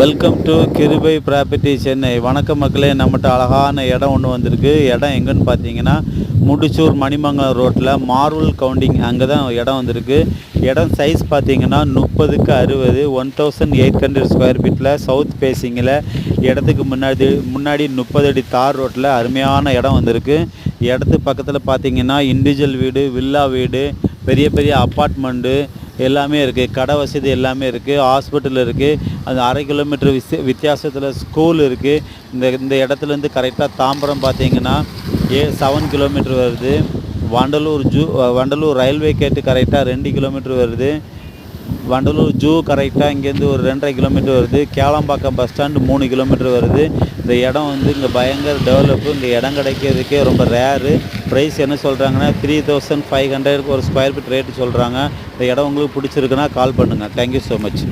Welcome to கிருபை property Chennai. வணக்கம் மக்களே, நம்மகிட்ட அழகான இடம் ஒன்று வந்திருக்கு. இடம் எங்கன்னு பார்த்தீங்கன்னா முடிச்சூர் மணிமங்கலம் ரோட்டில் மார்வல் கவுண்டிங் அங்கே தான் இடம் வந்திருக்கு. இடம் சைஸ் பார்த்தீங்கன்னா 30க்கு 60, 1800 ஸ்கொயர் ஃபீட்டில் சவுத் ஃபேஸிங்கில் இடத்துக்கு முன்னாடி 30 அடி தார் ரோட்டில் அருமையான இடம் வந்திருக்கு. இடத்து பக்கத்தில் பார்த்தீங்கன்னா இண்டிவிஜுவல் வீடு, வில்லா வீடு, பெரிய பெரிய அப்பார்ட்மெண்ட்டு எல்லாமே இருக்குது. கடை வசதி எல்லாமே இருக்குது. ஹாஸ்பிட்டல் இருக்குது. அந்த 1/2 கிலோமீட்டர் வித்தியாசத்தில் ஸ்கூல் இருக்குது. இந்த இடத்துலேருந்து கரெக்டாக தாம்பரம் பார்த்தீங்கன்னா 7 கிலோமீட்டர் வருது. வண்டலூர் ரயில்வே கேட்டு கரெக்டாக 2 கிலோமீட்டர் வருது. வண்டலூர் ஜூ கரெக்டாக இங்கேருந்து ஒரு 2.5 கிலோமீட்டர் வருது. கேளம்பாக்கம் பஸ் ஸ்டாண்டு 3 கிலோமீட்டர் வருது. இந்த இடம் இங்கே பயங்கர டெவலப்பு. இங்கே இடம் கிடைக்கிறதுக்கே ரொம்ப ரேரு. ப்ரைஸ் என்ன சொல்கிறாங்கன்னா 3500 ஒரு ஸ்கொயர் ஃபீட் ரேட்டு சொல்கிறாங்க. இந்த இடம் உங்களுக்கு பிடிச்சிருக்குன்னா கால் பண்ணுங்கள். Thank you so much.